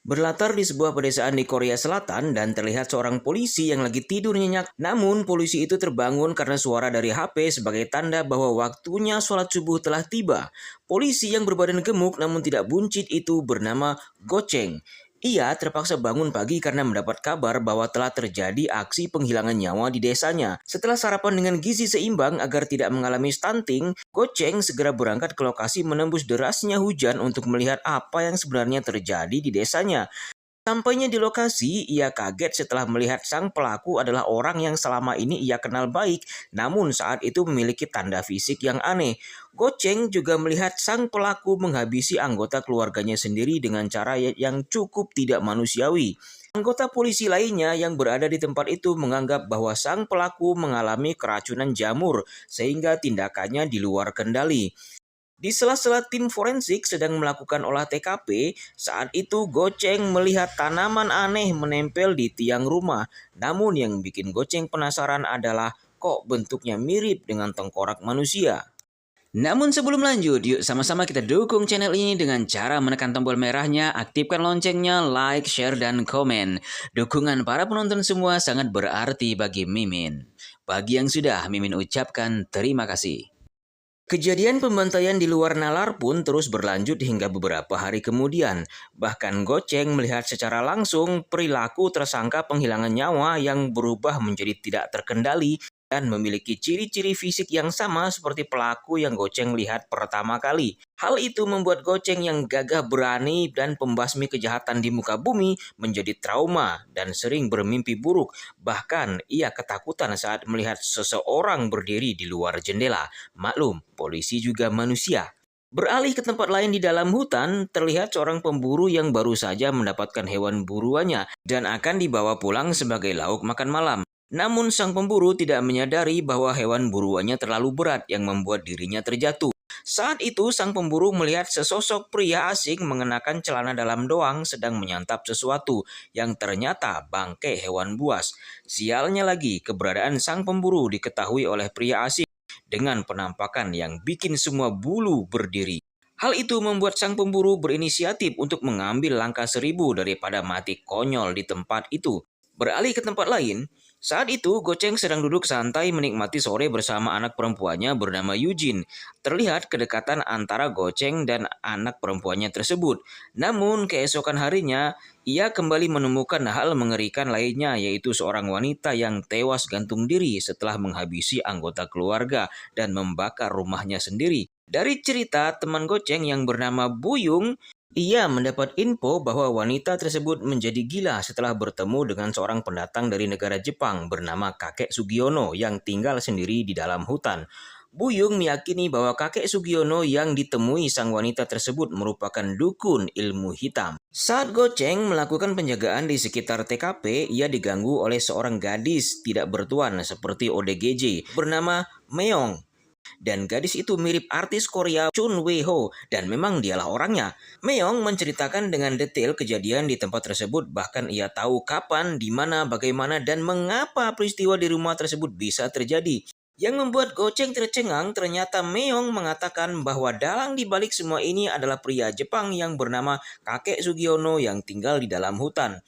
Berlatar di sebuah pedesaan di Korea Selatan dan terlihat seorang polisi yang lagi tidur nyenyak. Namun polisi itu terbangun karena suara dari HP sebagai tanda bahwa waktunya sholat subuh telah tiba. Polisi yang berbadan gemuk namun tidak buncit itu bernama Gocheng. Ia terpaksa bangun pagi karena mendapat kabar bahwa telah terjadi aksi penghilangan nyawa di desanya. Setelah sarapan dengan gizi seimbang agar tidak mengalami stunting, Gocheng segera berangkat ke lokasi menembus derasnya hujan untuk melihat apa yang sebenarnya terjadi di desanya. Sampainya di lokasi, ia kaget setelah melihat sang pelaku adalah orang yang selama ini ia kenal baik, namun saat itu memiliki tanda fisik yang aneh. Gocheng juga melihat sang pelaku menghabisi anggota keluarganya sendiri dengan cara yang cukup tidak manusiawi. Anggota polisi lainnya yang berada di tempat itu menganggap bahwa sang pelaku mengalami keracunan jamur, sehingga tindakannya di luar kendali. Di sela-sela tim forensik sedang melakukan olah TKP, saat itu Gocheng melihat tanaman aneh menempel di tiang rumah. Namun yang bikin Gocheng penasaran adalah kok bentuknya mirip dengan tengkorak manusia. Namun sebelum lanjut, yuk sama-sama kita dukung channel ini dengan cara menekan tombol merahnya, aktifkan loncengnya, like, share, dan komen. Dukungan para penonton semua sangat berarti bagi Mimin. Bagi yang sudah, Mimin ucapkan terima kasih. Kejadian pembantaian di luar nalar pun terus berlanjut hingga beberapa hari kemudian. Bahkan Gocheng melihat secara langsung perilaku tersangka penghilangan nyawa yang berubah menjadi tidak terkendali dan memiliki ciri-ciri fisik yang sama seperti pelaku yang Gocheng lihat pertama kali. Hal itu membuat Gocheng yang gagah berani dan pembasmi kejahatan di muka bumi menjadi trauma dan sering bermimpi buruk. Bahkan ia ketakutan saat melihat seseorang berdiri di luar jendela. Maklum, polisi juga manusia. Beralih ke tempat lain di dalam hutan, terlihat seorang pemburu yang baru saja mendapatkan hewan buruannya dan akan dibawa pulang sebagai lauk makan malam. Namun sang pemburu tidak menyadari bahwa hewan buruannya terlalu berat yang membuat dirinya terjatuh. Saat itu sang pemburu melihat sesosok pria asing mengenakan celana dalam doang sedang menyantap sesuatu yang ternyata bangkai hewan buas. Sialnya lagi, keberadaan sang pemburu diketahui oleh pria asing dengan penampakan yang bikin semua bulu berdiri. Hal itu membuat sang pemburu berinisiatif untuk mengambil langkah 1000 daripada mati konyol di tempat itu. Beralih ke tempat lain, saat itu Gocheng sedang duduk santai menikmati sore bersama anak perempuannya bernama Eugene. Terlihat kedekatan antara Gocheng dan anak perempuannya tersebut. Namun keesokan harinya, ia kembali menemukan hal mengerikan lainnya, yaitu seorang wanita yang tewas gantung diri setelah menghabisi anggota keluarga dan membakar rumahnya sendiri. Dari cerita teman Gocheng yang bernama Buyung, ia mendapat info bahwa wanita tersebut menjadi gila setelah bertemu dengan seorang pendatang dari negara Jepang bernama kakek Sugiono yang tinggal sendiri di dalam hutan. Buyung meyakini bahwa kakek Sugiono yang ditemui sang wanita tersebut merupakan dukun ilmu hitam. Saat Gocheng melakukan penjagaan di sekitar TKP, ia diganggu oleh seorang gadis tidak bertuan seperti ODGJ bernama Meong. Dan gadis itu mirip artis Korea Chun Wei-ho dan memang dialah orangnya. Meong menceritakan dengan detail kejadian di tempat tersebut, bahkan ia tahu kapan, di mana, bagaimana, dan mengapa peristiwa di rumah tersebut bisa terjadi. Yang membuat Gocheng tercengang, ternyata Meong mengatakan bahwa dalang di balik semua ini adalah pria Jepang yang bernama kakek Sugiono yang tinggal di dalam hutan.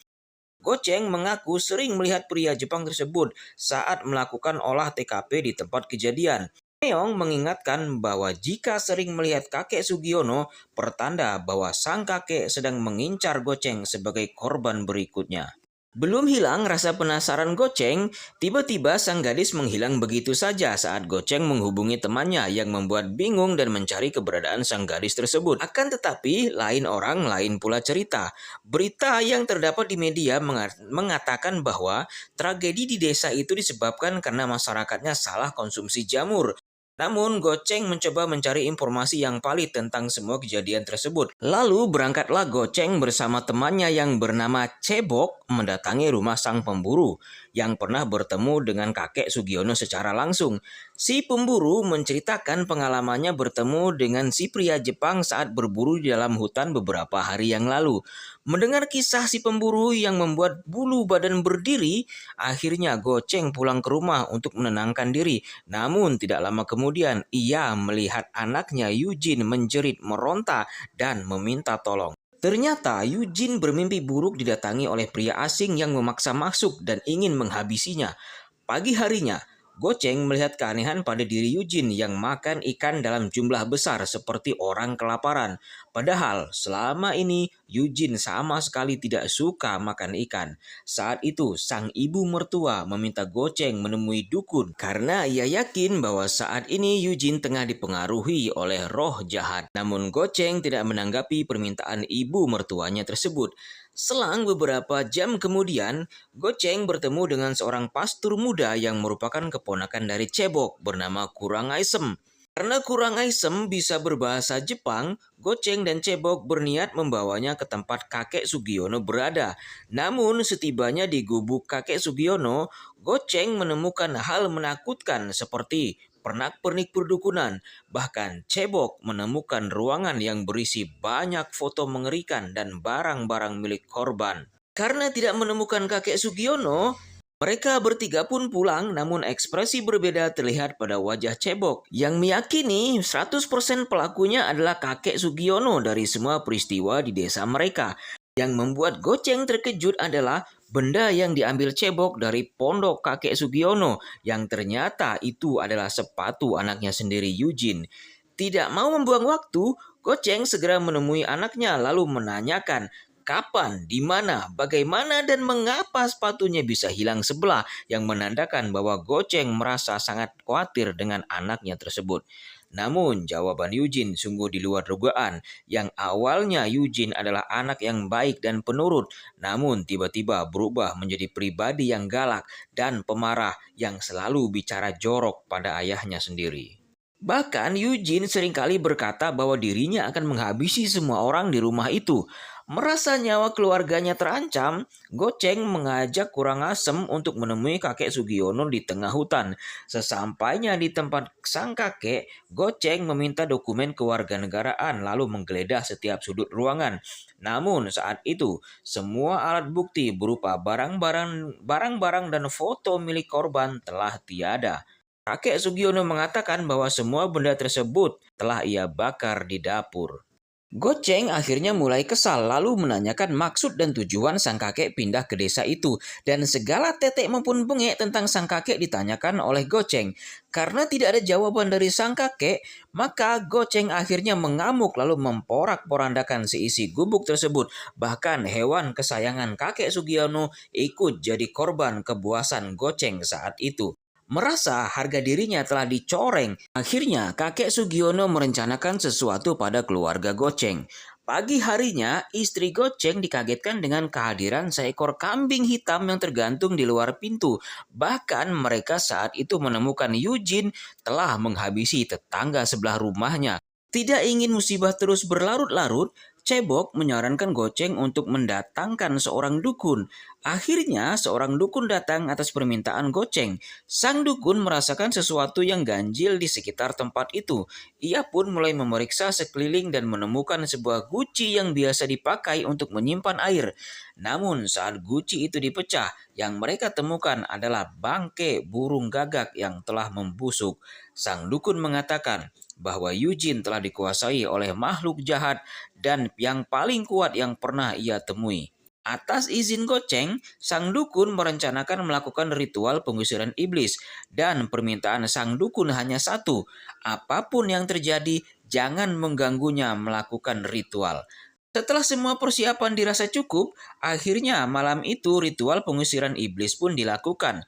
Gocheng mengaku sering melihat pria Jepang tersebut saat melakukan olah TKP di tempat kejadian. Meong mengingatkan bahwa jika sering melihat kakek Sugiono, pertanda bahwa sang kakek sedang mengincar Gocheng sebagai korban berikutnya. Belum hilang rasa penasaran Gocheng, tiba-tiba sang gadis menghilang begitu saja saat Gocheng menghubungi temannya yang membuat bingung dan mencari keberadaan sang gadis tersebut. Akan tetapi, lain orang, lain pula cerita. Berita yang terdapat di media mengatakan bahwa tragedi di desa itu disebabkan karena masyarakatnya salah konsumsi jamur. Namun, Gocheng mencoba mencari informasi yang valid tentang semua kejadian tersebut. Lalu berangkatlah Gocheng bersama temannya yang bernama Cebok mendatangi rumah sang pemburu yang pernah bertemu dengan kakek Sugiono secara langsung. Si pemburu menceritakan pengalamannya bertemu dengan si pria Jepang saat berburu di dalam hutan beberapa hari yang lalu. Mendengar kisah si pemburu yang membuat bulu badan berdiri, akhirnya Gocheng pulang ke rumah untuk menenangkan diri. Namun tidak lama kemudian ia melihat anaknya Eugene menjerit, meronta, dan meminta tolong. Ternyata Eugene bermimpi buruk didatangi oleh pria asing yang memaksa masuk dan ingin menghabisinya. Pagi harinya, Goceng melihat keanehan pada diri Eugene yang makan ikan dalam jumlah besar seperti orang kelaparan. Padahal selama ini Eugene sama sekali tidak suka makan ikan. Saat itu sang ibu mertua meminta Goceng menemui dukun karena ia yakin bahwa saat ini Eugene tengah dipengaruhi oleh roh jahat. Namun Goceng tidak menanggapi permintaan ibu mertuanya tersebut. Selang beberapa jam kemudian, Goceng bertemu dengan seorang pastur muda yang merupakan keponakan dari Cebok bernama Kurang Aisem. Karena Kurang Aisem bisa berbahasa Jepang, Goceng dan Cebok berniat membawanya ke tempat kakek Sugiono berada. Namun setibanya di gubuk kakek Sugiono, Goceng menemukan hal menakutkan seperti pernak-pernik perdukunan. Bahkan Cebok menemukan ruangan yang berisi banyak foto mengerikan dan barang-barang milik korban. Karena tidak menemukan kakek Sugiono, mereka bertiga pun pulang, namun ekspresi berbeda terlihat pada wajah Cebok yang meyakini 100% pelakunya adalah kakek Sugiono dari semua peristiwa di desa mereka. Yang membuat Goceng terkejut adalah benda yang diambil Cebok dari pondok kakek Sugiono yang ternyata itu adalah sepatu anaknya sendiri Eugene. Tidak mau membuang waktu, Goceng segera menemui anaknya lalu menanyakan kapan, di mana, bagaimana, dan mengapa sepatunya bisa hilang sebelah yang menandakan bahwa Goceng merasa sangat khawatir dengan anaknya tersebut. Namun jawaban Eugene sungguh di luar dugaan. Yang awalnya Eugene adalah anak yang baik dan penurut, namun tiba-tiba berubah menjadi pribadi yang galak dan pemarah yang selalu bicara jorok pada ayahnya sendiri. Bahkan Eugene seringkali berkata bahwa dirinya akan menghabisi semua orang di rumah itu. Merasa nyawa keluarganya terancam, Goceng mengajak Kurang Asem untuk menemui kakek Sugiono di tengah hutan. Sesampainya di tempat sang kakek, Goceng meminta dokumen kewarganegaraan lalu menggeledah setiap sudut ruangan. Namun saat itu, semua alat bukti berupa barang-barang dan foto milik korban telah tiada. Kakek Sugiono mengatakan bahwa semua benda tersebut telah ia bakar di dapur. Goceng akhirnya mulai kesal lalu menanyakan maksud dan tujuan sang kakek pindah ke desa itu dan segala tetek maupun bengek tentang sang kakek ditanyakan oleh Goceng. Karena tidak ada jawaban dari sang kakek, maka Goceng akhirnya mengamuk lalu memporak-porandakan seisi gubuk tersebut. Bahkan hewan kesayangan kakek Sugiono ikut jadi korban kebuasan Goceng saat itu. Merasa harga dirinya telah dicoreng, akhirnya kakek Sugiono merencanakan sesuatu pada keluarga Goceng. Pagi harinya, istri Goceng dikagetkan dengan kehadiran seekor kambing hitam yang tergantung di luar pintu. Bahkan mereka saat itu menemukan Eugene telah menghabisi tetangga sebelah rumahnya. Tidak ingin musibah terus berlarut-larut, Cebok menyarankan Goceng untuk mendatangkan seorang dukun. Akhirnya seorang dukun datang atas permintaan Goceng. Sang dukun merasakan sesuatu yang ganjil di sekitar tempat itu. Ia pun mulai memeriksa sekeliling dan menemukan sebuah guci yang biasa dipakai untuk menyimpan air. Namun saat guci itu dipecah, yang mereka temukan adalah bangkai burung gagak yang telah membusuk. Sang dukun mengatakan bahwa Eugene telah dikuasai oleh makhluk jahat dan yang paling kuat yang pernah ia temui. Atas izin Goceng, sang dukun merencanakan melakukan ritual pengusiran iblis dan permintaan sang dukun hanya satu, apapun yang terjadi jangan mengganggunya melakukan ritual. Setelah semua persiapan dirasa cukup, akhirnya malam itu ritual pengusiran iblis pun dilakukan.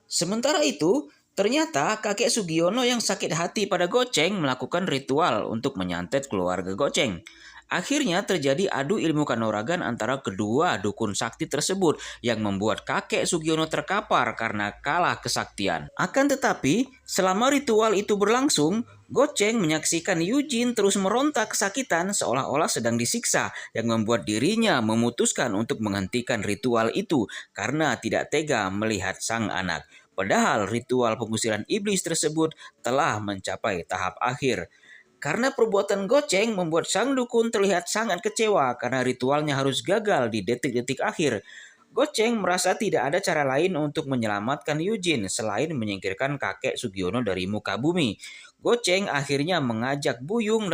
Sementara itu, ternyata kakek Sugiono yang sakit hati pada Goceng melakukan ritual untuk menyantet keluarga Goceng. Akhirnya terjadi adu ilmu kanuragan antara kedua dukun sakti tersebut yang membuat kakek Sugiono terkapar karena kalah kesaktian. Akan tetapi, selama ritual itu berlangsung, Goceng menyaksikan Eugene terus meronta kesakitan seolah-olah sedang disiksa yang membuat dirinya memutuskan untuk menghentikan ritual itu karena tidak tega melihat sang anak. Padahal ritual pengusiran iblis tersebut telah mencapai tahap akhir. Karena perbuatan Goceng membuat sang dukun terlihat sangat kecewa karena ritualnya harus gagal di detik-detik akhir. Goceng merasa tidak ada cara lain untuk menyelamatkan Eugene selain menyingkirkan kakek Sugiono dari muka bumi. Goceng akhirnya mengajak Buyung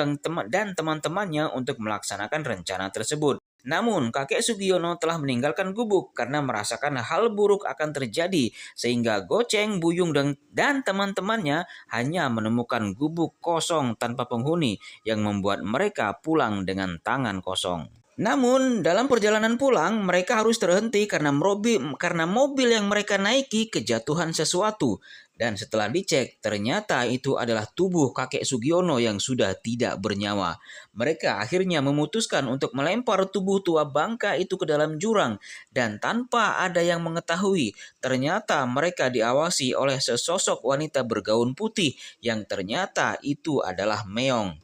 dan teman-temannya untuk melaksanakan rencana tersebut. Namun, kakek Sugiono telah meninggalkan gubuk karena merasakan hal buruk akan terjadi, sehingga Goceng, Buyung, dan teman-temannya hanya menemukan gubuk kosong tanpa penghuni yang membuat mereka pulang dengan tangan kosong. Namun, dalam perjalanan pulang, mereka harus terhenti karena mobil yang mereka naiki kejatuhan sesuatu. Dan setelah dicek, ternyata itu adalah tubuh kakek Sugiono yang sudah tidak bernyawa. Mereka akhirnya memutuskan untuk melempar tubuh tua bangka itu ke dalam jurang. Dan tanpa ada yang mengetahui, ternyata mereka diawasi oleh sesosok wanita bergaun putih yang ternyata itu adalah Meong.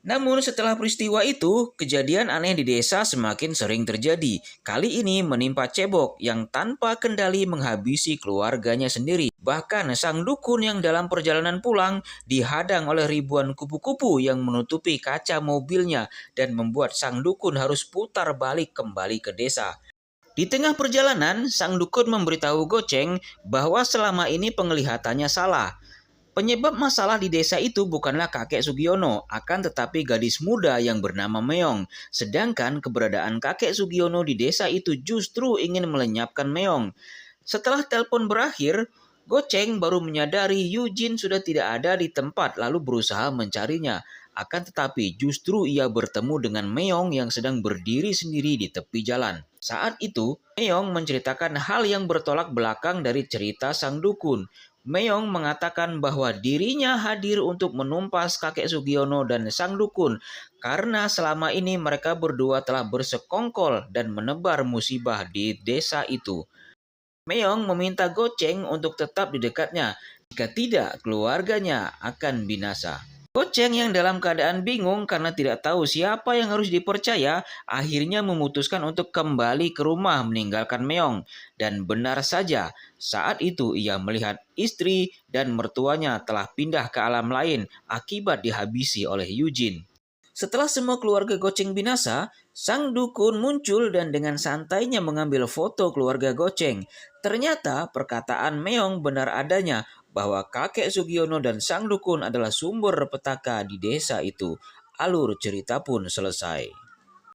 Namun setelah peristiwa itu, kejadian aneh di desa semakin sering terjadi. Kali ini menimpa Cebok yang tanpa kendali menghabisi keluarganya sendiri. Bahkan sang dukun yang dalam perjalanan pulang dihadang oleh ribuan kupu-kupu yang menutupi kaca mobilnya dan membuat sang dukun harus putar balik kembali ke desa. Di tengah perjalanan, sang dukun memberitahu Goceng bahwa selama ini penglihatannya salah. Penyebab masalah di desa itu bukanlah kakek Sugiono, akan tetapi gadis muda yang bernama Meong. Sedangkan keberadaan kakek Sugiono di desa itu justru ingin melenyapkan Meong. Setelah telepon berakhir, Goceng baru menyadari Eugene sudah tidak ada di tempat lalu berusaha mencarinya. Akan tetapi justru ia bertemu dengan Meong yang sedang berdiri sendiri di tepi jalan. Saat itu, Meong menceritakan hal yang bertolak belakang dari cerita sang dukun. Meong mengatakan bahwa dirinya hadir untuk menumpas kakek Sugiono dan sang dukun karena selama ini mereka berdua telah bersekongkol dan menebar musibah di desa itu. Meong meminta Goceng untuk tetap di dekatnya, jika tidak keluarganya akan binasa. Goceng yang dalam keadaan bingung karena tidak tahu siapa yang harus dipercaya, akhirnya memutuskan untuk kembali ke rumah meninggalkan Meong. Dan benar saja, saat itu ia melihat istri dan mertuanya telah pindah ke alam lain akibat dihabisi oleh Eugene. Setelah semua keluarga Goceng binasa, sang dukun muncul dan dengan santainya mengambil foto keluarga Goceng. Ternyata perkataan Meong benar adanya bahwa kakek Sugiono dan sang dukun adalah sumber petaka di desa itu. Alur cerita pun selesai.